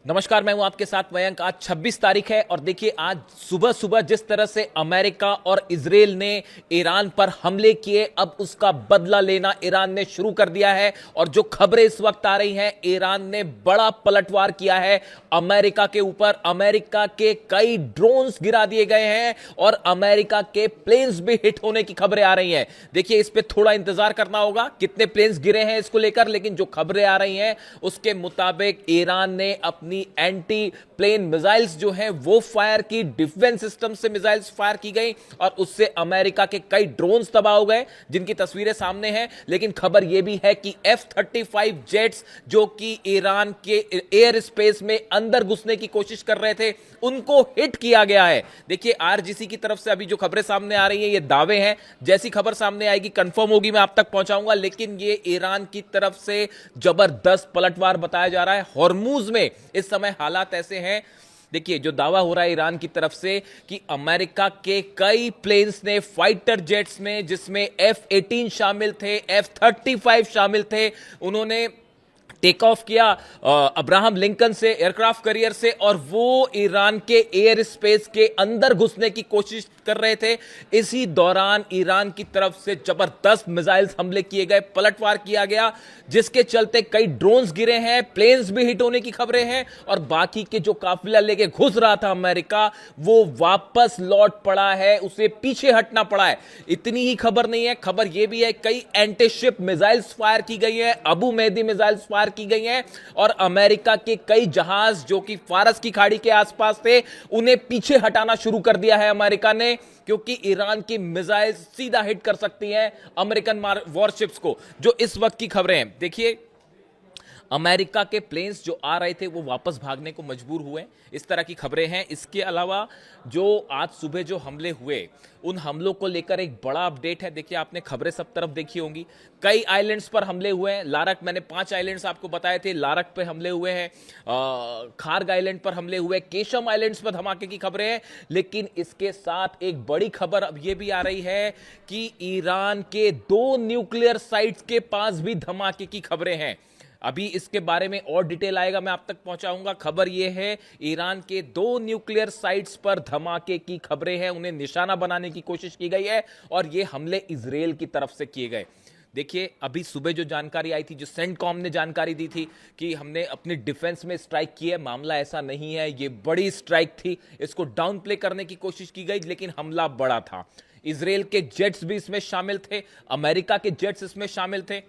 नमस्कार, मैं हूं आपके साथ मयंक। आज 26 तारीख है और देखिए आज सुबह सुबह जिस तरह से अमेरिका और इजराइल ने ईरान पर हमले किए, अब उसका बदला लेना ईरान ने शुरू कर दिया है। और जो खबरें इस वक्त आ रही हैं, ईरान ने बड़ा पलटवार किया है अमेरिका के ऊपर। अमेरिका के कई ड्रोन्स गिरा दिए गए हैं और अमेरिका के प्लेन्स भी हिट होने की खबरें आ रही हैं। देखिए इस पे थोड़ा इंतजार करना होगा कितने प्लेन्स गिरे हैं इसको लेकर, लेकिन जो खबरें आ रही हैं उसके मुताबिक ईरान ने अपनी एंटी प्लेन मिसाइल्स जो हैं वो फायर की, डिफेंस सिस्टम से मिसाइल्स फायर की गई और उससे अमेरिका के कई ड्रोन्स तबाह हो गए, जिनकी तस्वीरें सामने हैं। लेकिन खबर यह भी है कि F-35 जेट्स जो कि ईरान के एयर स्पेस में अंदर घुसने की कोशिश कर रहे थे, उनको हिट किया गया है। देखिए आरजीसी की तरफ से अभी जो खबरें सामने आ रही हैं ये दावे हैं, जैसी खबर सामने आएगी कंफर्म होगी मैं आप तक पहुंचाऊंगा। लेकिन ये ईरान की तरफ से जबरदस्त पलटवार बताया जा रहा है। हॉर्मूज में इस समय हालात ऐसे हैं, देखिए जो दावा हो रहा है ईरान की तरफ से कि अमेरिका के कई प्लेन्स ने, फाइटर जेट्स ने, जिसमें F-18 शामिल थे, F-35 शामिल थे, उन्होंने टेक ऑफ किया अब्राहम लिंकन से, एयरक्राफ्ट कैरियर से, और वो ईरान के एयर स्पेस के अंदर घुसने की कोशिश कर रहे थे। इसी दौरान ईरान की तरफ से जबरदस्त मिसाइल्स हमले किए गए, पलटवार किया गया, जिसके चलते कई ड्रोन्स गिरे हैं, प्लेन्स भी हिट होने की खबरें हैं और बाकी के जो काफिला लेके घुस रहा था अमेरिका, वो वापस लौट पड़ा है, उसे पीछे हटना पड़ा है। इतनी ही खबर नहीं है, खबर यह भी है कई एंटी शिप मिसाइल्स फायर की गई है, अबू मेहदी मिसाइल्स फायर की गई हैं और अमेरिका के कई जहाज जो कि फारस की खाड़ी के आसपास थे, उन्हें पीछे हटाना शुरू कर दिया है अमेरिका ने, क्योंकि ईरान की मिसाइल सीधा हिट कर सकती हैं अमेरिकन वॉरशिप्स को। जो इस वक्त की खबरें हैं, देखिए अमेरिका के प्लेन्स जो आ रहे थे वो वापस भागने को मजबूर हुए, इस तरह की खबरें हैं। इसके अलावा जो आज सुबह जो हमले हुए, उन हमलों को लेकर एक बड़ा अपडेट है। देखिए आपने खबरें सब तरफ देखी होंगी, कई आइलैंड्स पर हमले हुए हैं। लारक, मैंने 5 आइलैंड्स आपको बताए थे, लारक पे हमले हुए हैं, खार्ग आइलैंड पर हमले हुए, केशम आइलैंड्स पर धमाके की खबरें हैं। लेकिन इसके साथ एक बड़ी खबर अब यह भी आ रही है कि ईरान के 2 न्यूक्लियर साइट्स के पास भी धमाके की खबरें हैं। अभी इसके बारे में और डिटेल आएगा, मैं आप तक पहुंचाऊंगा। खबर यह है ईरान के 2 न्यूक्लियर साइट्स पर धमाके की खबरें हैं, उन्हें निशाना बनाने की कोशिश की गई है और यह हमले इजराइल की तरफ से किए गए। देखिए अभी सुबह जो जानकारी आई थी, जो सेंटकॉम ने जानकारी दी थी कि हमने अपनी डिफेंस में स्ट्राइक की है, मामला ऐसा नहीं है, ये बड़ी स्ट्राइक थी, इसको डाउन प्ले करने की कोशिश की गई, लेकिन हमला बड़ा था। इजराइल के जेट्स भी इसमें शामिल थे, अमेरिका के जेट्स इसमें शामिल थे।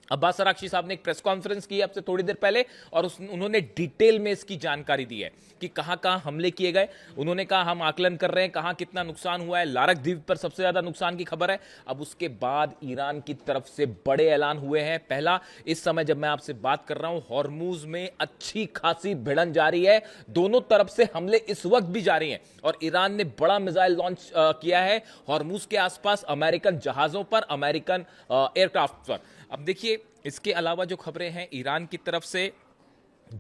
अब्बास अराक्ची साहब ने एक प्रेस कॉन्फ्रेंस की अब से थोड़ी देर पहले और उन्होंने डिटेल में इसकी जानकारी दी है कि कहां कहां हमले किए गए। उन्होंने कहा हम आकलन कर रहे हैं कहां कितना नुकसान हुआ है। लारक द्वीप पर सबसे ज्यादा नुकसान की खबर है। अब उसके बाद ईरान की तरफ से बड़े ऐलान हुए हैं। पहला, इस समय जब मैं आपसे बात कर रहा हूं हॉर्मूज में अच्छी खासी भिड़न जारी है, दोनों तरफ से हमले इस वक्त भी जारी हैं और ईरान ने बड़ा मिसाइल लॉन्च किया है हॉर्मूज के आसपास, अमेरिकन जहाजों पर, अमेरिकन एयरक्राफ्ट पर। अब देखिए इसके अलावा जो खबरें हैं, ईरान की तरफ से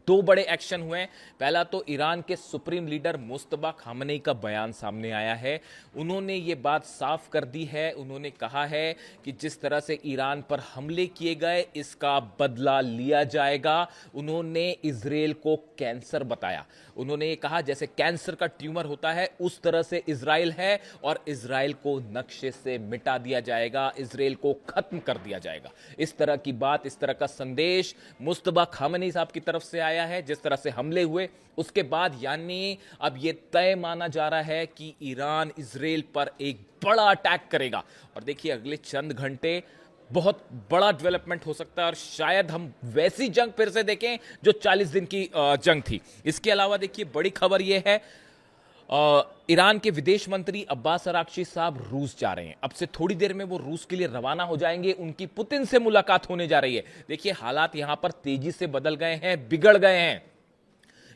2 बड़े एक्शन हुए हैं। पहला तो ईरान के सुप्रीम लीडर मुस्तफा खामनेई का बयान सामने आया है। उन्होंने ये बात साफ कर दी है, उन्होंने कहा है कि जिस तरह से ईरान पर हमले किए गए इसका बदला लिया जाएगा। उन्होंने इजराइल को कैंसर बताया। उन्होंने ये कहा जैसे कैंसर का ट्यूमर होता है उस तरह से इजराइल है और इजराइल को नक्शे से मिटा दिया जाएगा, इजराइल को खत्म कर दिया जाएगा। इस तरह की बात, इस तरह का संदेश मुस्तफा खामनेई साहब की तरफ से आया है। जिस तरह से हमले हुए उसके बाद यानी अब यह तय माना जा रहा है कि ईरान इजराइल पर एक बड़ा अटैक करेगा। और देखिए अगले चंद घंटे बहुत बड़ा डेवलपमेंट हो सकता है और शायद हम वैसी जंग फिर से देखें जो 40 दिन की जंग थी। इसके अलावा देखिए बड़ी खबर यह है, ईरान के विदेश मंत्री अब्बास अराक्ची साहब रूस जा रहे हैं। अब से थोड़ी देर में वो रूस के लिए रवाना हो जाएंगे, उनकी पुतिन से मुलाकात होने जा रही है। देखिए हालात यहां पर तेजी से बदल गए हैं, बिगड़ गए हैं।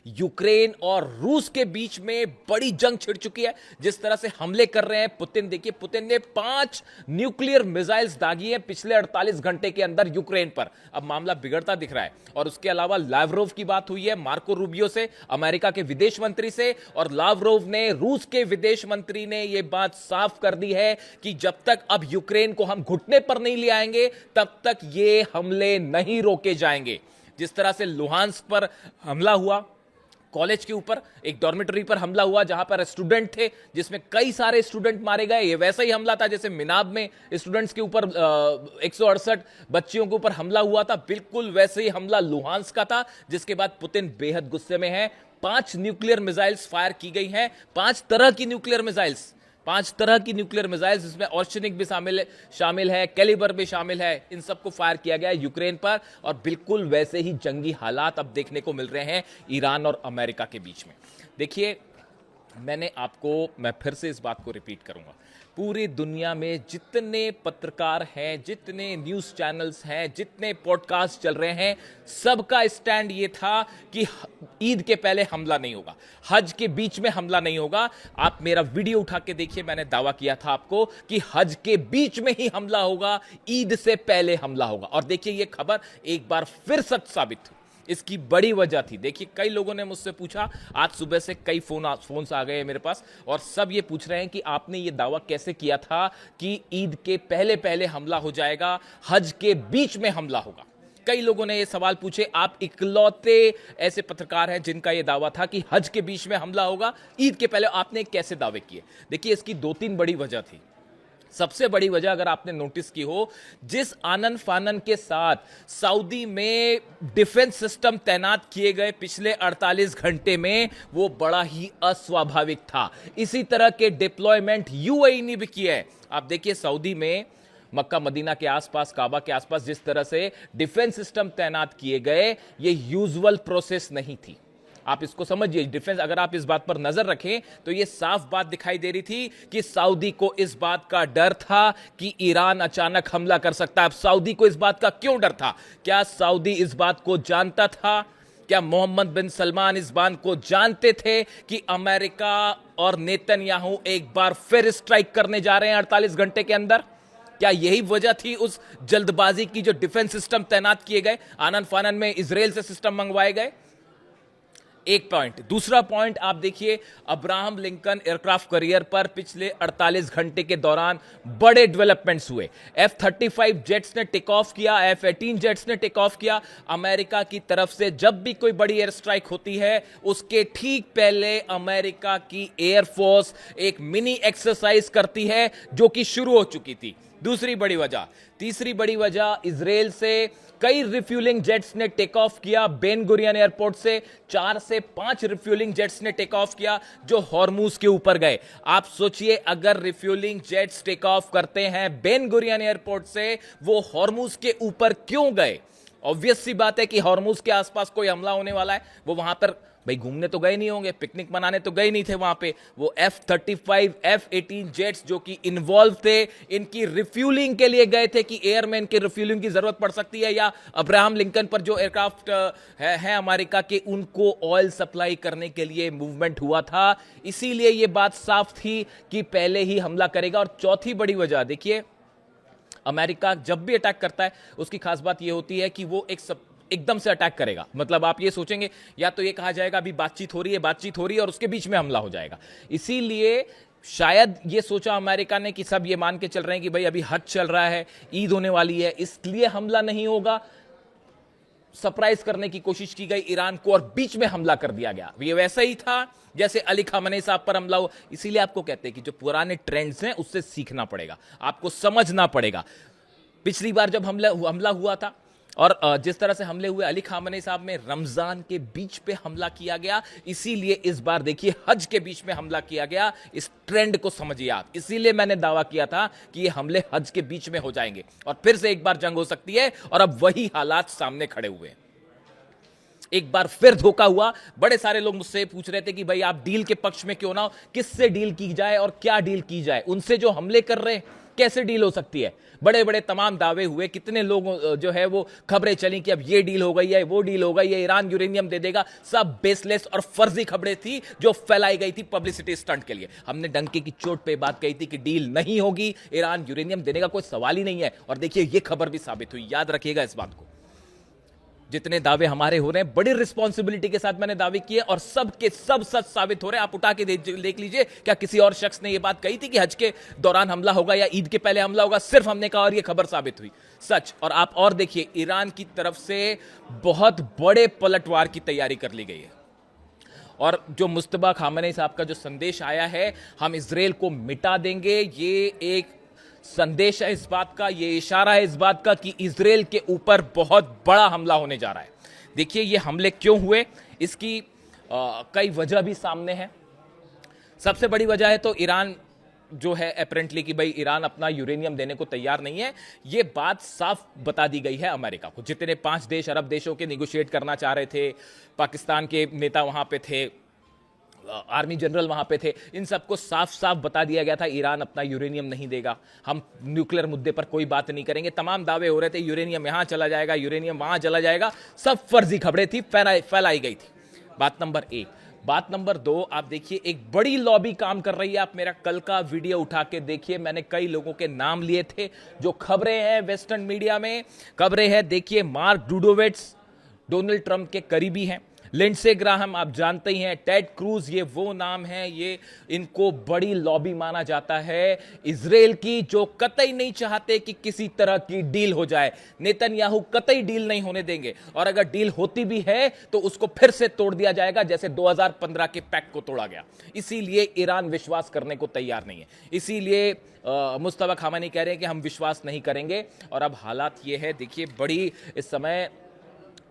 यूक्रेन और रूस के बीच में बड़ी जंग छिड़ चुकी है। जिस तरह से हमले कर रहे हैं पुतिन, देखिए पुतिन ने 5 न्यूक्लियर मिसाइल्स दागी हैं पिछले 48 घंटे के अंदर यूक्रेन पर। अब मामला बिगड़ता दिख रहा है। और उसके अलावा लावरोव की बात हुई है मार्को रूबियो से, अमेरिका के विदेश मंत्री से, और लावरोव ने, रूस के विदेश मंत्री ने यह बात साफ कर दी है कि जब तक अब यूक्रेन को हम घुटने पर नहीं ले आएंगे तब तक ये हमले नहीं रोके जाएंगे। जिस तरह से लुहांस्क पर हमला हुआ, कॉलेज के ऊपर एक डॉर्मेटरी पर हमला हुआ जहां पर स्टूडेंट थे, जिसमें कई सारे स्टूडेंट मारे गए। ये वैसा ही हमला था जैसे मिनाब में स्टूडेंट्स के ऊपर 168 बच्चियों के ऊपर हमला हुआ था, बिल्कुल वैसे ही हमला लुहांस्क का था, जिसके बाद पुतिन बेहद गुस्से में है। 5 न्यूक्लियर मिसाइल्स फायर की गई हैं, 5 तरह की न्यूक्लियर मिसाइल्स, 5 तरह की न्यूक्लियर मिसाइल्स, जिसमें ऑर्शनिक भी शामिल है, कैलिबर भी शामिल है। इन सबको फायर किया गया है यूक्रेन पर, और बिल्कुल वैसे ही जंगी हालात अब देखने को मिल रहे हैं ईरान और अमेरिका के बीच में। देखिए, मैं फिर से इस बात को रिपीट करूंगा, पूरी दुनिया में जितने पत्रकार हैं, जितने न्यूज़ चैनल्स हैं, जितने पॉडकास्ट चल रहे हैं, सबका स्टैंड ये था कि ईद के पहले हमला नहीं होगा, हज के बीच में हमला नहीं होगा। आप मेरा वीडियो उठा के देखिए, मैंने दावा किया था आपको कि हज के बीच में ही हमला होगा, ईद से पहले हमला होगा। और देखिए, ये खबर एक बार फिर सच साबित हुई। इसकी बड़ी वजह थी, देखिए, कई लोगों ने मुझसे पूछा, आज सुबह से कई फोन्स आ गए मेरे पास, और सब ये पूछ रहे हैं कि आपने ये दावा कैसे किया था कि ईद के पहले पहले हमला हो जाएगा, हज के बीच में हमला होगा। कई लोगों ने ये सवाल पूछे। आप इकलौते ऐसे पत्रकार हैं जिनका ये दावा था कि हज के बीच में हमला होगा, ईद के पहले आपने कैसे दावे किए? देखिए, इसकी 2-3 बड़ी वजह थी। सबसे बड़ी वजह, अगर आपने नोटिस की हो, जिस आनन फानन के साथ सऊदी में डिफेंस सिस्टम तैनात किए गए पिछले 48 घंटे में, वो बड़ा ही अस्वाभाविक था। इसी तरह के डिप्लॉयमेंट यूएई ने भी किए हैं। आप देखिए, सऊदी में मक्का मदीना के आसपास, काबा के आसपास जिस तरह से डिफेंस सिस्टम तैनात किए गए, ये यूजुअल प्रोसेस नहीं थी। आप इसको समझिए, डिफेंस, अगर आप इस बात पर नजर रखें तो यह साफ बात दिखाई दे रही थी कि सऊदी को इस बात का डर था कि ईरान अचानक हमला कर सकता है। अब सऊदी को इस बात का क्यों डर था? क्या सऊदी इस बात को जानता था? क्या मोहम्मद बिन सलमान इस बात को जानते थे कि अमेरिका और नेतन्याहू एक बार फिर स्ट्राइक करने जा रहे हैं 48 घंटे के अंदर? क्या यही वजह थी उस जल्दबाजी की जो डिफेंस सिस्टम तैनात किए गए, आनन फानन में इजराइल से सिस्टम मंगवाए गए? एक पॉइंट। दूसरा पॉइंट आप देखिए, अब्राहम लिंकन एयरक्राफ्ट कैरियर पर पिछले 48 घंटे के दौरान बड़े डेवलपमेंट्स हुए। F-35 जेट्स ने टेक ऑफ किया, F-18 जेट्स ने टेक ऑफ किया। अमेरिका की तरफ से जब भी कोई बड़ी एयर स्ट्राइक होती है, उसके ठीक पहले अमेरिका की एयरफोर्स एक मिनी एक्सरसाइज करती है, जो कि शुरू हो चुकी थी। दूसरी बड़ी वजह। तीसरी बड़ी वजह, इजराइल से कई रिफ्यूलिंग जेट्स ने टेक ऑफ किया। बेन गुरियन एयरपोर्ट से 4 से 5 रिफ्यूलिंग जेट्स ने टेक ऑफ किया, जो हॉर्मूज के ऊपर गए। आप सोचिए, अगर रिफ्यूलिंग जेट्स टेक ऑफ करते हैं बेन गुरियन एयरपोर्ट से, वो हॉर्मूज के ऊपर क्यों गए? ऑब्वियस सी बात है कि हॉर्मूज के आसपास कोई हमला होने वाला है। वो वहां पर भाई घूमने तो गए नहीं होंगे, पिकनिक मनाने तो गए नहीं थे वहां पे। वो F-35 F-18 जेट्स जो कि इन्वॉल्व थे, इनकी रिफ्यूलिंग के लिए गए थे कि एयरमैन की रिफ्यूलिंग की जरूरत पड़ सकती है, या अब्राहम लिंकन पर जो एयरक्राफ्ट है अमेरिका के, उनको ऑयल सप्लाई करने के लिए मूवमेंट हुआ था। इसीलिए यह बात साफ थी कि पहले ही हमला करेगा। और चौथी बड़ी वजह, देखिए, अमेरिका जब भी अटैक करता है, उसकी खास बात यह होती है कि वो एकदम से अटैक करेगा। मतलब आप ये सोचेंगे, या तो ये कहा जाएगा अभी बातचीत हो रही है और उसके बीच में हमला हो जाएगा। इसीलिए शायद ये सोचा अमेरिका ने कि सब ये मान के चल रहे हैं कि भाई अभी हज चल रहा है, ईद होने वाली है, इसलिए हमला नहीं होगा। सरप्राइज करने की कोशिश की गई ईरान को, और बीच में हमला कर दिया गया। ये वैसा ही था जैसे अली खामनेई साहब पर हमला हुआ। इसीलिए आपको कहते हैं कि जो पुराने ट्रेंड्स हैं उससे सीखना पड़ेगा, आपको समझना पड़ेगा। पिछली बार जब हमला हुआ था, और जिस तरह से हमले हुए अली खामनेई साहब में, रमजान के बीच पे हमला किया गया। इसीलिए इस बार देखिए हज के बीच में हमला किया गया। इस ट्रेंड को समझिए आप। इसीलिए मैंने दावा किया था कि ये हमले हज के बीच में हो जाएंगे और फिर से एक बार जंग हो सकती है, और अब वही हालात सामने खड़े हुए हैं। एक बार फिर धोखा हुआ। बड़े सारे लोग मुझसे पूछ रहे थे कि भाई आप डील के पक्ष में क्यों ना हो, किससे डील की जाए और क्या डील की जाए? उनसे जो हमले कर रहे हैं, कैसे डील हो सकती है? बड़े बड़े तमाम दावे हुए, कितने लोग जो है वो खबरें चली कि अब ये डील हो गई है, वो डील हो गई है, ईरान यूरेनियम दे देगा। सब बेसलेस और फर्जी खबरें थी जो फैलाई गई थी पब्लिसिटी स्टंट के लिए। हमने डंके की चोट पे बात कही थी कि डील नहीं होगी, ईरान यूरेनियम देने का कोई सवाल ही नहीं है। और देखिए ये खबर भी साबित हुई। याद रखिएगा इस बात को। जितने दावे हमारे हो रहे हैं, बड़ी रिस्पॉन्सिबिलिटी के साथ मैंने दावे किए और सब के सब सच साबित हो रहे हैं। आप उठा के देख लीजिए, क्या किसी और शख्स ने यह बात कही थी कि हज के दौरान हमला होगा या ईद के पहले हमला होगा? सिर्फ हमने कहा और यह खबर साबित हुई सच। और आप और देखिए, ईरान की तरफ से बहुत बड़े पलटवार की तैयारी कर ली गई है। और जो मुस्तबा खामनेई साहब का जो संदेश आया है, हम इजराइल को मिटा देंगे, ये एक संदेश है इस बात का, ये इशारा है इस बात का कि इजराइल के ऊपर बहुत बड़ा हमला होने जा रहा है। देखिए ये हमले क्यों हुए, इसकी कई वजह भी सामने है। सबसे बड़ी वजह है तो ईरान जो है अपेरेंटली कि भाई ईरान अपना यूरेनियम देने को तैयार नहीं है। ये बात साफ बता दी गई है अमेरिका को। जितने 5 देश अरब देशों के निगोशिएट करना चाह रहे थे, पाकिस्तान के नेता वहां पे थे, आर्मी जनरल वहां पे थे, इन सबको साफ साफ बता दिया गया था ईरान अपना यूरेनियम नहीं देगा, हम न्यूक्लियर मुद्दे पर कोई बात नहीं करेंगे। तमाम दावे हो रहे थे यूरेनियम यहां चला जाएगा, यूरेनियम वहां चला जाएगा, सब फर्जी खबरें थी, फैलाई गई थी। बात नंबर 1। बात नंबर 2, आप देखिए एक बड़ी लॉबी काम कर रही है। आप मेरा कल का वीडियो उठा के देखिए, मैंने कई लोगों के नाम लिए थे जो खबरें हैं वेस्टर्न मीडिया में खबरें हैं। देखिए मार्क डूडोविट्स डोनाल्ड ट्रंप के करीबी हैं, लिंडसे ग्राहम आप जानते ही हैं, टेड क्रूज ये वो नाम है, ये इनको बड़ी लॉबी माना जाता है इजराइल की, जो कतई नहीं चाहते कि किसी तरह की डील हो जाए। नेतन्याहू कतई डील नहीं होने देंगे, और अगर डील होती भी है तो उसको फिर से तोड़ दिया जाएगा जैसे 2015 के पैक्ट को तोड़ा गया। इसीलिए ईरान विश्वास करने को तैयार नहीं है। इसीलिए मुस्तफा खामेनी कह रहे हैं कि हम विश्वास नहीं करेंगे। और अब हालात ये है, देखिए बड़ी इस समय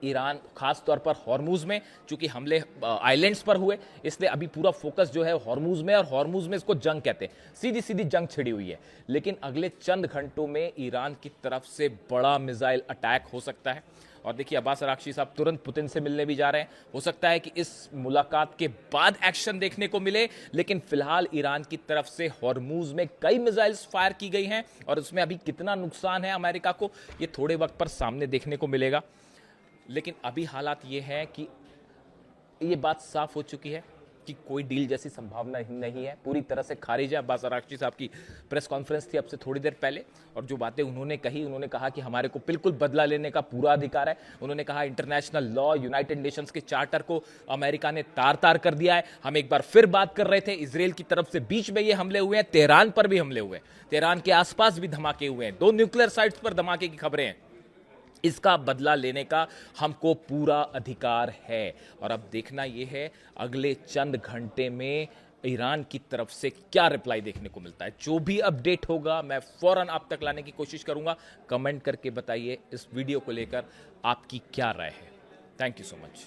ईरान खास तौर पर हॉर्मुज में, चूंकि हमले आइलैंड्स पर हुए इसलिए अभी पूरा फोकस जो है हॉर्मुज में, और हॉर्मुज में इसको जंग कहते हैं, सीधी सीधी जंग छिड़ी हुई है। लेकिन अगले चंद घंटों में ईरान की तरफ से बड़ा मिसाइल अटैक हो सकता है। और देखिए अब्बास अरागची साहब तुरंत पुतिन से मिलने भी जा रहे हैं। हो सकता है कि इस मुलाकात के बाद एक्शन देखने को मिले, लेकिन फिलहाल ईरान की तरफ से हॉर्मुज में कई मिसाइल्स फायर की गई हैं, और उसमें अभी कितना नुकसान है अमेरिका को, ये थोड़े वक्त पर सामने देखने को मिलेगा। लेकिन अभी हालात ये है कि ये बात साफ हो चुकी है कि कोई डील जैसी संभावना नहीं है, पूरी तरह से खारिज है। अब्बास अरागची साहब की प्रेस कॉन्फ्रेंस थी अब से थोड़ी देर पहले, और जो बातें उन्होंने कही, उन्होंने कहा कि हमारे को बिल्कुल बदला लेने का पूरा अधिकार है। उन्होंने कहा इंटरनेशनल लॉ, यूनाइटेड नेशंस के चार्टर को अमेरिका ने तार तार कर दिया है। हम एक बार फिर बात कर रहे थे, इजराइल की तरफ से बीच में ये हमले हुए हैं, तेहरान पर भी हमले हुए हैं, तेहरान के आसपास भी धमाके हुए हैं, 2 न्यूक्लियर साइट्स पर धमाके की खबरें हैं। इसका बदला लेने का हमको पूरा अधिकार है। और अब देखना यह है अगले चंद घंटे में ईरान की तरफ से क्या रिप्लाई देखने को मिलता है। जो भी अपडेट होगा मैं फौरन आप तक लाने की कोशिश करूंगा। कमेंट करके बताइए इस वीडियो को लेकर आपकी क्या राय है। Thank you so much.